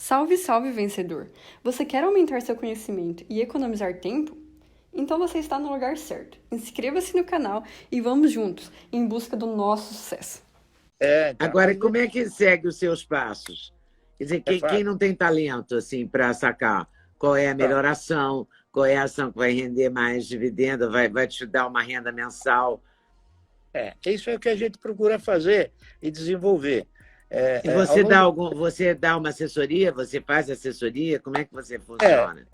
Salve, salve, vencedor! Você quer aumentar seu conhecimento e economizar tempo? Então você está no lugar certo. Inscreva-se no canal e vamos juntos em busca do nosso sucesso. Então, agora, como é que segue os seus passos? Quer dizer, quem não tem talento assim, para sacar qual é a melhor ação, qual é a ação que vai render mais dividendo, vai te dar uma renda mensal? Isso é o que a gente procura fazer e desenvolver. E você dá uma assessoria? Você faz assessoria? Como é que você funciona?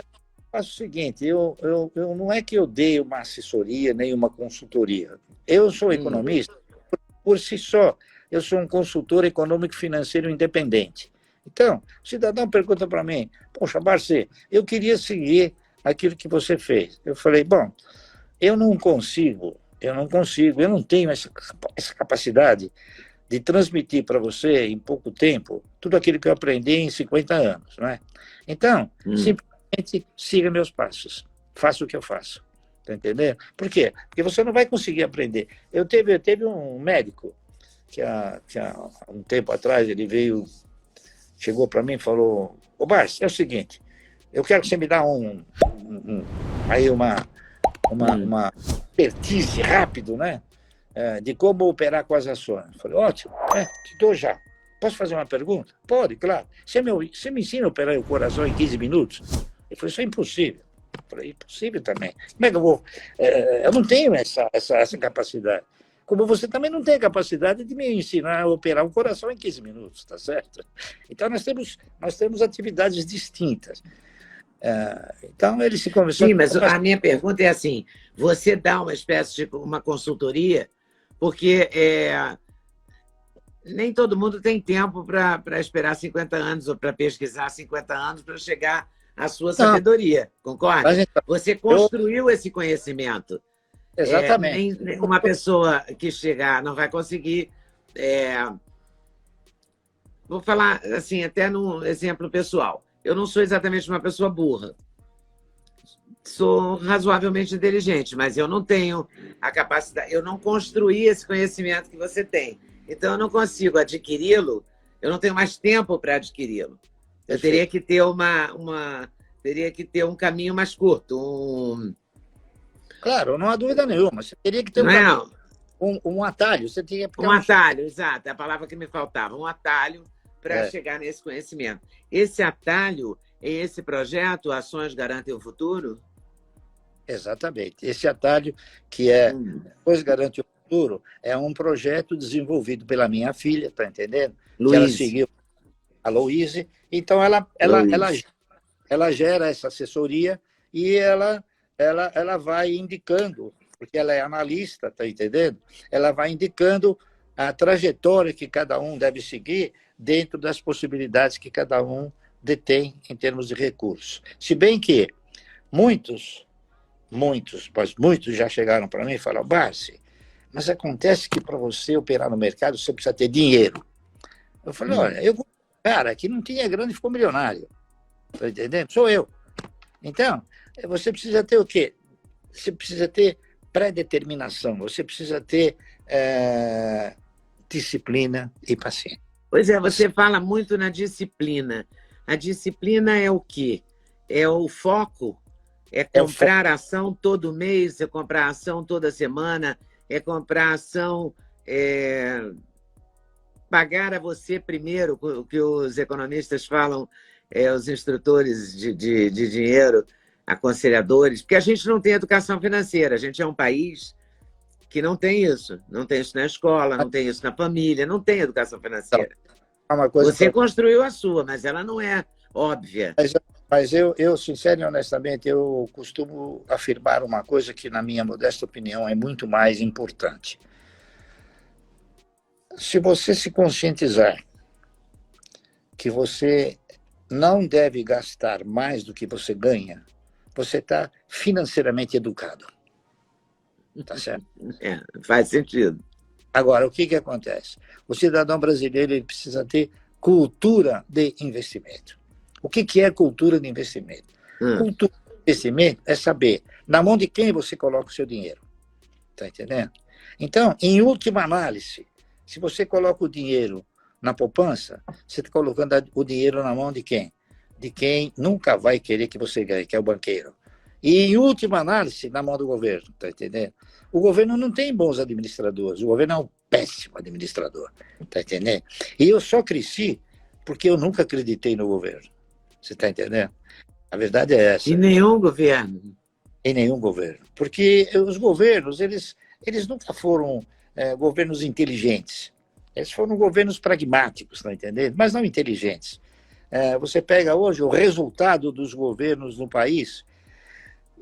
Faço o seguinte, eu não é que eu dei uma assessoria nem uma consultoria. Eu sou economista, por si só. Eu sou um consultor econômico financeiro independente. Então, o cidadão pergunta para mim, poxa, Barcê, eu queria seguir aquilo que você fez. Eu falei, bom, eu não tenho essa capacidade de transmitir para você, em pouco tempo, tudo aquilo que eu aprendi em 50 anos. Não é? Então, simplesmente siga meus passos. Faça o que eu faço. Está entendendo? Por quê? Porque você não vai conseguir aprender. Teve um médico que há um tempo atrás ele chegou para mim e falou, ô Barça, é o seguinte, eu quero que você me dá uma expertise rápido, né? De como operar com as ações. Eu falei, ótimo, te dou já. Posso fazer uma pergunta? Pode, claro. Você me ensina a operar o coração em 15 minutos? Ele falou, isso é impossível. Eu falei, impossível também. Como é que eu vou? Eu não tenho essa capacidade. Como você também não tem a capacidade de me ensinar a operar um coração em 15 minutos, tá certo? Então, nós temos atividades distintas. Então, ele se conversou... Sim, mas a minha pergunta é assim, você dá uma espécie de uma consultoria, porque nem todo mundo tem tempo para esperar 50 anos ou para pesquisar 50 anos para chegar à sua sabedoria, concorda? Você construiu esse conhecimento. Exatamente. Uma pessoa que chegar não vai conseguir... Vou falar assim, até num exemplo pessoal. Eu não sou exatamente uma pessoa burra. Sou razoavelmente inteligente, mas eu não tenho a capacidade... Eu não construí esse conhecimento que você tem. Então, eu não consigo adquiri-lo, eu não tenho mais tempo para adquiri-lo. Eu teria que ter teria que ter um caminho mais curto, Claro, não há dúvida nenhuma. Você teria que ter um atalho. Você teria que atalho, exato. É a palavra que me faltava. Um atalho para chegar nesse conhecimento. Esse atalho é esse projeto, Ações Garantem o Futuro? Exatamente. Esse atalho, que é Ações Garantem o Futuro, é um projeto desenvolvido pela minha filha, está entendendo? Que ela seguiu a Louise. Então, ela gera essa assessoria e ela vai indicando, porque ela é analista, está entendendo? Ela vai indicando a trajetória que cada um deve seguir dentro das possibilidades que cada um detém em termos de recursos. Se bem que muitos já chegaram para mim e falaram, Barsi, mas acontece que para você operar no mercado você precisa ter dinheiro. Eu falei, olha, cara que não tinha grana e ficou milionário. Está entendendo? Sou eu. Então, você precisa ter o quê? Você precisa ter pré-determinação, você precisa ter disciplina e paciência. Pois é, você fala muito na disciplina. A disciplina é o quê? É o foco? É comprar ação todo mês? É comprar ação toda semana? É comprar ação... pagar a você primeiro, o que os economistas falam, os instrutores de dinheiro, aconselhadores, porque a gente não tem educação financeira, a gente é um país que não tem isso na escola, não tem isso na família, não tem educação financeira. Você construiu a sua, mas ela não é óbvia. Mas eu, sincero e honestamente, eu costumo afirmar uma coisa que, na minha modesta opinião, é muito mais importante. Se você se conscientizar que você não deve gastar mais do que você ganha, você está financeiramente educado. Tá certo? Faz sentido. Agora, o que acontece? O cidadão brasileiro ele precisa ter cultura de investimento. O que é cultura de investimento? Cultura de investimento é saber na mão de quem você coloca o seu dinheiro. Tá entendendo? Então, em última análise, se você coloca o dinheiro na poupança, você está colocando o dinheiro na mão de quem? de quem nunca vai querer que você ganhe, que é o banqueiro. E, em última análise, na mão do governo, tá entendendo? O governo não tem bons administradores, o governo é um péssimo administrador, tá entendendo? E eu só cresci porque eu nunca acreditei no governo, você tá entendendo? A verdade é essa. Em nenhum governo. Em nenhum governo. Porque os governos, eles nunca foram governos inteligentes. Eles foram governos pragmáticos, tá entendendo? Mas não inteligentes. Você pega hoje o resultado dos governos no país,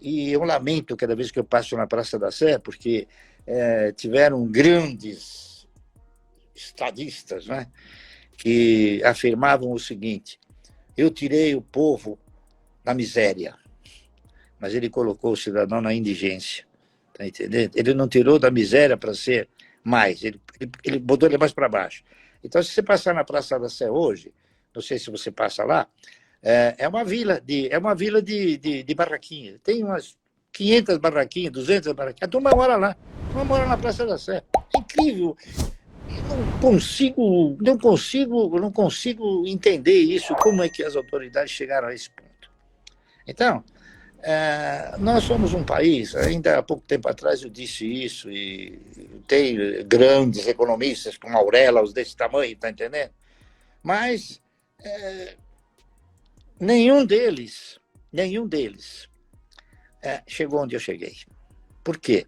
e eu lamento cada vez que eu passo na Praça da Sé, porque tiveram grandes estadistas, né, que afirmavam o seguinte: eu tirei o povo da miséria, mas ele colocou o cidadão na indigência, tá entendendo? Ele não tirou da miséria para ser mais, ele botou ele mais para baixo. Então, se você passar na Praça da Sé hoje, não sei se você passa lá, é uma vila de barraquinhas. Tem umas 500 barraquinhas, 200 barraquinhas. A turma mora lá. A turma mora na Praça da Sé. É incrível. Eu não consigo entender isso, como é que as autoridades chegaram a esse ponto. Então, nós somos um país, ainda há pouco tempo atrás eu disse isso, e tem grandes economistas, com auréolas desse tamanho, tá entendendo? Mas nenhum deles chegou onde eu cheguei. Por quê?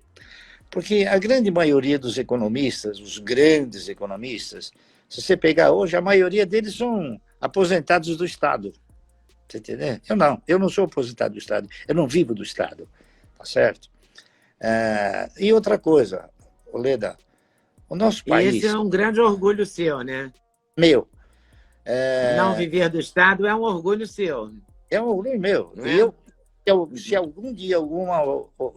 Porque a grande maioria dos economistas, os grandes economistas, se você pegar hoje, a maioria deles são aposentados do Estado. Você entendeu? Eu não sou aposentado do Estado, eu não vivo do Estado, tá certo? E outra coisa, Oleda, o nosso país... Esse é um grande orgulho seu, né? Meu. Não viver do Estado é um orgulho seu. É um orgulho meu. Não E é? se algum dia alguma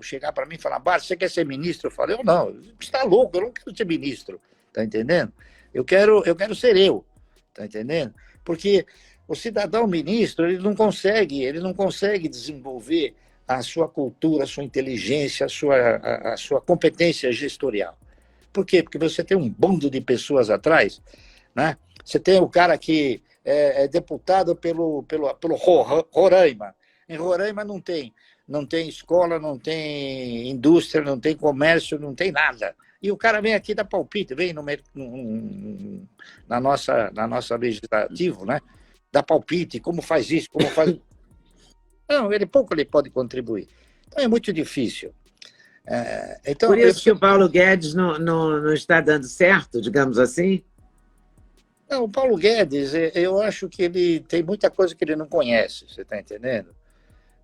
chegar para mim e falar, Bárcio, você quer ser ministro? Eu falei, não, você está louco, eu não quero ser ministro, tá entendendo? Eu quero ser eu, tá entendendo? Porque o cidadão ministro, ele não consegue desenvolver a sua cultura, a sua inteligência, a sua competência gestorial. Por quê? Porque você tem um bando de pessoas atrás, né? Você tem o cara que é deputado pelo Roraima. Em Roraima não tem escola, não tem indústria, não tem comércio, não tem nada. E o cara vem aqui dar palpite, vem na nossa legislativo, né? Dá palpite, como faz isso, como faz... Não, pouco ele pode contribuir. Então é muito difícil. Então, por isso que o Paulo Guedes não está dando certo, digamos assim? Não, o Paulo Guedes, eu acho que ele tem muita coisa que ele não conhece, você está entendendo?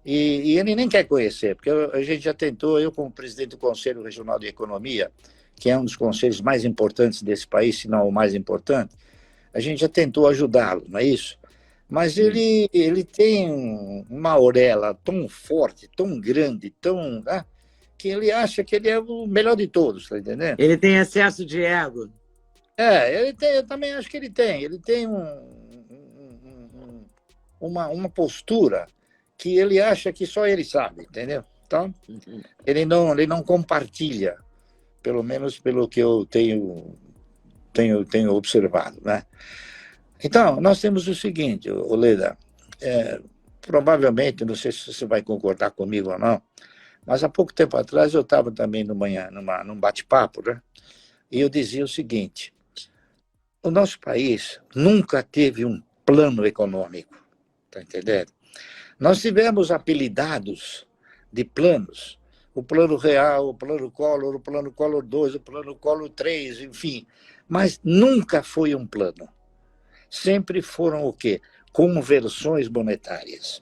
E ele nem quer conhecer, porque a gente já tentou, eu como presidente do Conselho Regional de Economia, que é um dos conselhos mais importantes desse país, se não o mais importante, a gente já tentou ajudá-lo, não é isso? Mas ele tem uma auréola tão forte, tão grande, que ele acha que ele é o melhor de todos, tá entendendo? Ele tem excesso de ego. Eu também acho que ele tem. Ele tem uma postura que ele acha que só ele sabe, entendeu? Então, ele não compartilha, pelo menos pelo que eu tenho observado, né? Então, nós temos o seguinte, Oleda, provavelmente, não sei se você vai concordar comigo ou não, mas há pouco tempo atrás eu estava também num bate-papo, né? E eu dizia o seguinte: o nosso país nunca teve um plano econômico, tá entendendo? Nós tivemos apelidados de planos, o Plano Real, o Plano Collor, o Plano Collor 2, o Plano Collor 3, enfim, mas nunca foi um plano. Sempre foram o quê? Conversões monetárias.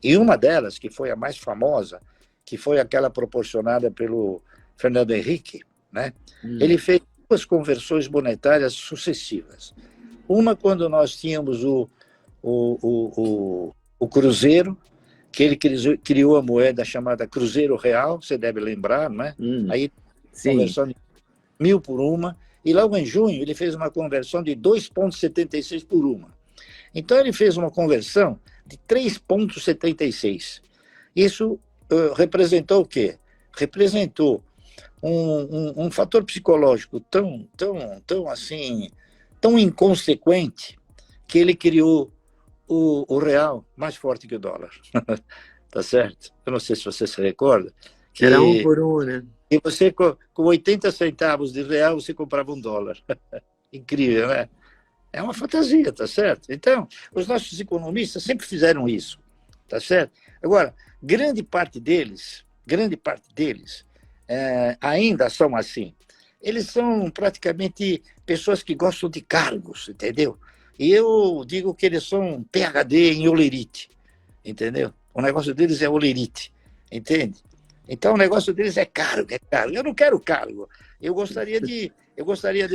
E uma delas, que foi a mais famosa, que foi aquela proporcionada pelo Fernando Henrique, né? Ele fez 2 conversões monetárias sucessivas. Uma quando nós tínhamos o Cruzeiro, que ele criou a moeda chamada Cruzeiro Real, você deve lembrar, não é? Aí, conversão de 1.000 por uma, e logo em junho ele fez uma conversão de 2,76 por uma. Então ele fez uma conversão de 3,76. Isso representou o quê? Representou um fator psicológico tão inconsequente, que ele criou o real mais forte que o dólar. Tá certo? Eu não sei se você se recorda. Que, era 1 por 1, né? E você, com 80 centavos de real, você comprava um dólar. Incrível, né? É uma fantasia, tá certo? Então, os nossos economistas sempre fizeram isso, tá certo? Agora, grande parte deles ainda são assim. Eles são praticamente pessoas que gostam de cargos, entendeu? E eu digo que eles são PhD em olerite, entendeu? O negócio deles é olerite, entende? Então, o negócio deles é cargo, é cargo. Eu não quero cargo. Eu gostaria de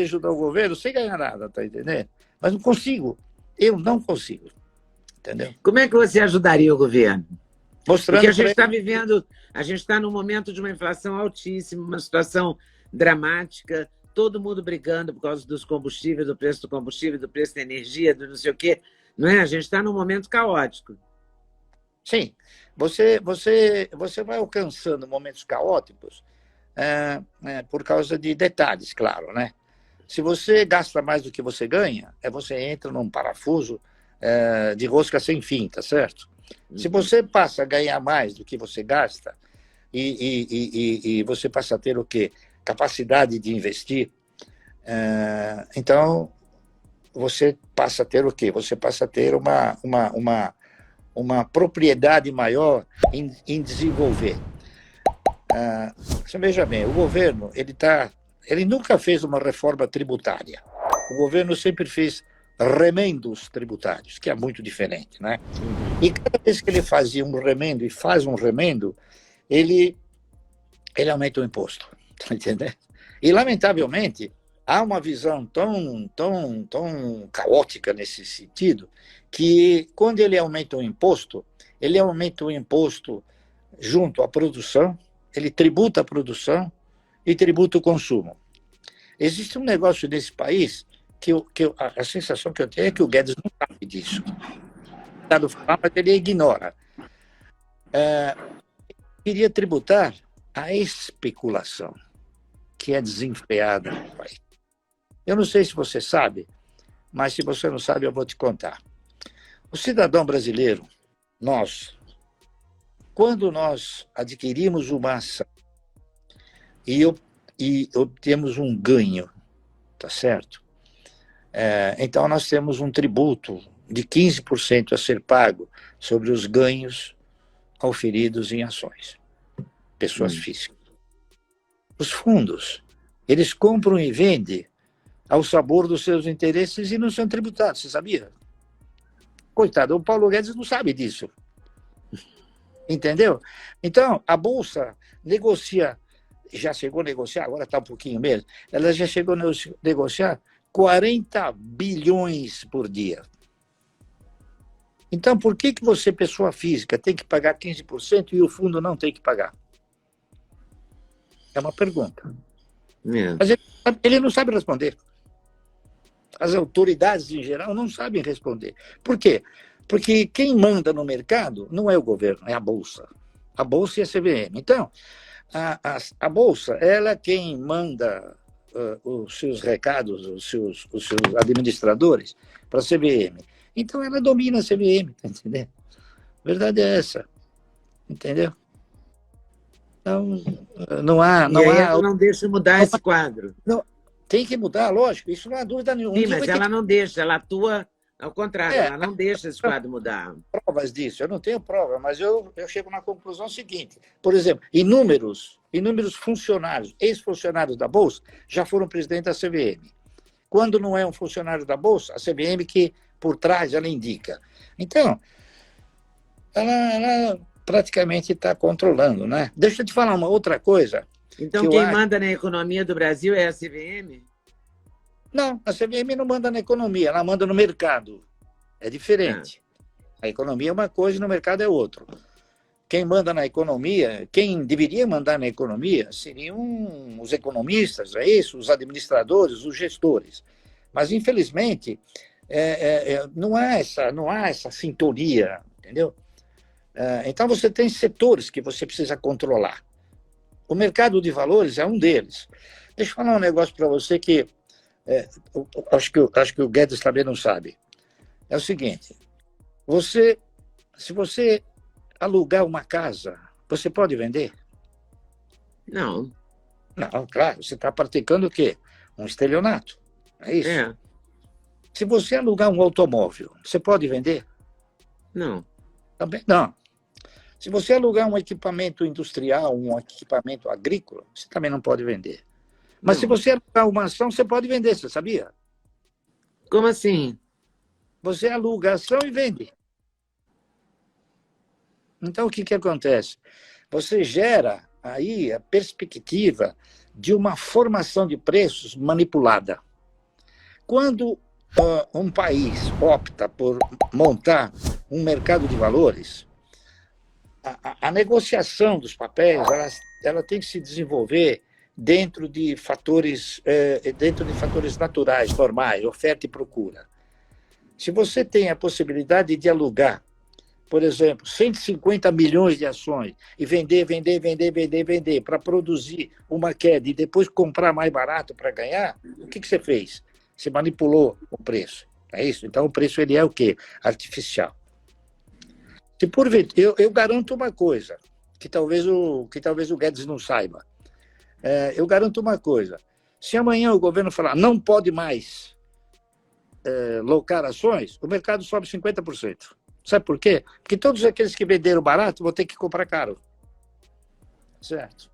ajudar o governo sem ganhar nada, tá entendendo? Mas não consigo. Eu não consigo, entendeu? Como é que você ajudaria o governo? Mostrando Porque a gente está vivendo, a gente está num momento de uma inflação altíssima, uma situação dramática, todo mundo brigando por causa dos combustíveis, do preço do combustível, do preço da energia, do não sei o quê. Não é? A gente está num momento caótico. Sim, você vai alcançando momentos caóticos por causa de detalhes, claro, né? Se você gasta mais do que você ganha, você entra num parafuso de rosca sem fim, tá certo? Se você passa a ganhar mais do que você gasta e você passa a ter o quê? Capacidade de investir, então você passa a ter o quê? Você passa a ter uma propriedade maior em desenvolver. Você veja bem, o governo ele nunca fez uma reforma tributária. O governo sempre fez remendos tributários, que é muito diferente, né? E cada vez que ele fazia um remendo e faz um remendo, ele aumenta o imposto, tá entendendo? E, lamentavelmente, há uma visão tão caótica nesse sentido que, quando ele aumenta o imposto junto à produção, ele tributa a produção e tributa o consumo. Existe um negócio nesse país que a sensação que eu tenho é que o Guedes não sabe disso. Mas ele ignora. Queria tributar a especulação, que é desenfreada no país. Eu não sei se você sabe, mas se você não sabe, eu vou te contar. O cidadão brasileiro, quando nós adquirimos uma ação e obtemos um ganho, tá certo? Então, nós temos um tributo de 15% a ser pago sobre os ganhos auferidos em ações, pessoas físicas. Os fundos, eles compram e vendem ao sabor dos seus interesses e não são tributados, você sabia? Coitado, o Paulo Guedes não sabe disso. Entendeu? Então, a Bolsa negocia, já chegou a negociar, agora está um pouquinho menos, ela já chegou a negociar 40 bilhões por dia. Então, por que você, pessoa física, tem que pagar 15% e o fundo não tem que pagar? É uma pergunta. Mas ele não sabe responder. As autoridades, em geral, não sabem responder. Por quê? Porque quem manda no mercado não é o governo, é a Bolsa. A Bolsa e a CVM. Então, a Bolsa, ela é quem manda os seus recados, os seus administradores para a CVM. Então, ela domina a CVM, entendeu? A verdade é essa, entendeu? Então, ela não deixa mudar esse quadro. Não, tem que mudar, lógico, isso não há dúvida nenhuma. Sim, mas ela não deixa, ela atua ao contrário, ela não deixa esse quadro mudar. Provas disso, eu não tenho prova, mas eu chego na conclusão seguinte. Por exemplo, inúmeros funcionários, ex-funcionários da Bolsa, já foram presidente da CVM. Quando não é um funcionário da Bolsa, a CVM que, por trás, ela indica. Então, ela praticamente está controlando, né? Deixa eu te falar uma outra coisa. Então, quem manda na economia do Brasil é a CVM? Não, a CVM não manda na economia, ela manda no mercado. É diferente. A economia é uma coisa e no mercado é outra. Quem manda na economia, quem deveria mandar na economia seriam os economistas, é isso, os administradores, os gestores. Mas, infelizmente, não há essa sintonia, entendeu? Então, você tem setores que você precisa controlar. O mercado de valores é um deles. Deixa eu falar um negócio para você que acho que o Guedes também não sabe. É o seguinte, Se você alugar uma casa, você pode vender? Não. Não, claro, você está praticando o quê? Um estelionato. É isso? É. Se você alugar um automóvel, você pode vender? Não. Também não. Se você alugar um equipamento industrial, um equipamento agrícola, você também não pode vender. Mas Não. se você alugar uma ação, você pode vender, você sabia? Como assim? Você aluga a ação e vende. Então, o que acontece? Você gera aí a perspectiva de uma formação de preços manipulada. Quando um país opta por montar um mercado de valores, a negociação dos papéis ela tem que se desenvolver dentro de fatores naturais, normais, oferta e procura. Se você tem a possibilidade de alugar, por exemplo, 150 milhões de ações e vender para produzir uma queda e depois comprar mais barato para ganhar, o que você fez? Você manipulou o preço. É isso? Então o preço ele é o quê? Artificial. Se eu garanto uma coisa, que talvez o Guedes não saiba. Eu garanto uma coisa. Se amanhã o governo falar não pode mais locar ações, o mercado sobe 50%. Sabe por quê? Porque todos aqueles que venderam barato vão ter que comprar caro. Certo?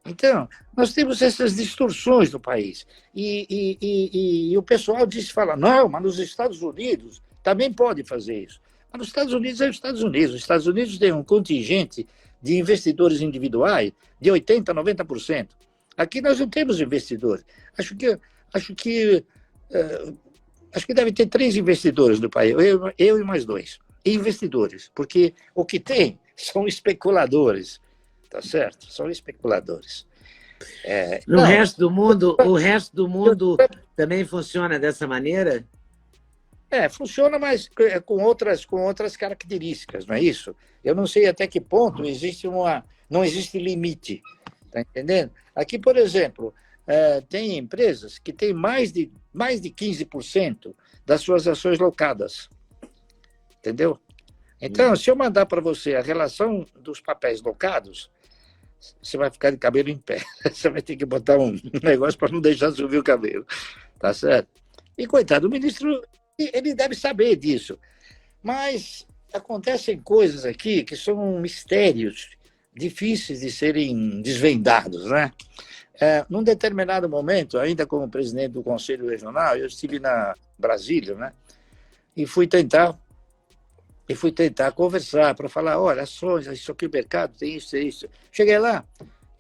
Então, nós temos essas distorções no país. E o pessoal fala, não, mas nos Estados Unidos também pode fazer isso. Mas nos Estados Unidos é os Estados Unidos. Os Estados Unidos têm um contingente de investidores individuais de 80%, 90%. Aqui nós não temos investidores. Acho que deve ter 3 investidores no país, eu e mais 2. Investidores, porque o que tem são especuladores, tá certo? São especuladores. O resto do mundo também funciona dessa maneira? Funciona, mas com outras características, não é isso? Eu não sei até que ponto não existe limite, tá entendendo? Aqui, por exemplo, tem empresas que têm mais de 15% das suas ações locadas. Entendeu? Então, se eu mandar para você a relação dos papéis locados, você vai ficar de cabelo em pé. Você vai ter que botar um negócio para não deixar subir o cabelo. Tá certo? E, coitado, o ministro, ele deve saber disso. Mas acontecem coisas aqui que são mistérios difíceis de serem desvendados, né? Num determinado momento, ainda como presidente do Conselho Regional, eu estive na Brasília, né? E fui tentar conversar para falar, olha, ações, isso aqui, o mercado tem isso, é isso. Cheguei lá,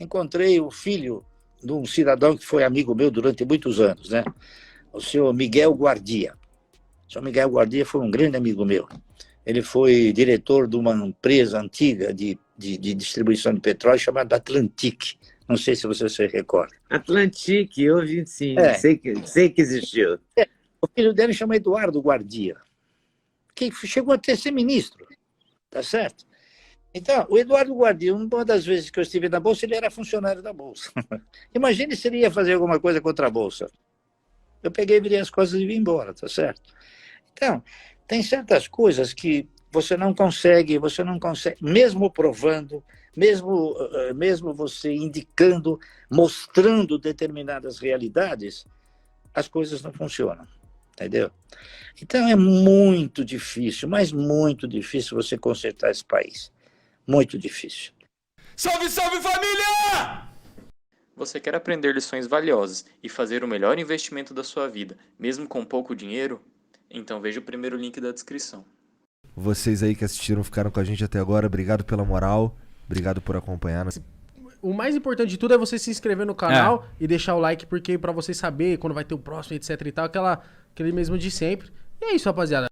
encontrei o filho de um cidadão que foi amigo meu durante muitos anos, né? O senhor Miguel Guardia. O senhor Miguel Guardia foi um grande amigo meu. Ele foi diretor de uma empresa antiga de distribuição de petróleo chamada Atlantic. Não sei se você se recorda. Atlantic, eu vi sim, sei que existiu. O filho dele chama Eduardo Guardia, que chegou a ser ministro, tá certo? Então, o Eduardo Guardia, uma das vezes que eu estive na Bolsa, ele era funcionário da Bolsa. Imagine se ele ia fazer alguma coisa contra a Bolsa. Eu peguei, virei as costas e vim embora, tá certo? Então, tem certas coisas que você não consegue, mesmo provando, mesmo você indicando, mostrando determinadas realidades, as coisas não funcionam. Entendeu? Então é muito difícil, mas muito difícil você consertar esse país. Muito difícil. Salve, salve família! Você quer aprender lições valiosas e fazer o melhor investimento da sua vida, mesmo com pouco dinheiro? Então veja o primeiro link da descrição. Vocês aí que assistiram, ficaram com a gente até agora, obrigado pela moral, obrigado por acompanhar. O mais importante de tudo é você se inscrever no canal e deixar o like, porque pra você saber quando vai ter o próximo, etc e tal, aquele mesmo de sempre. E é isso, rapaziada.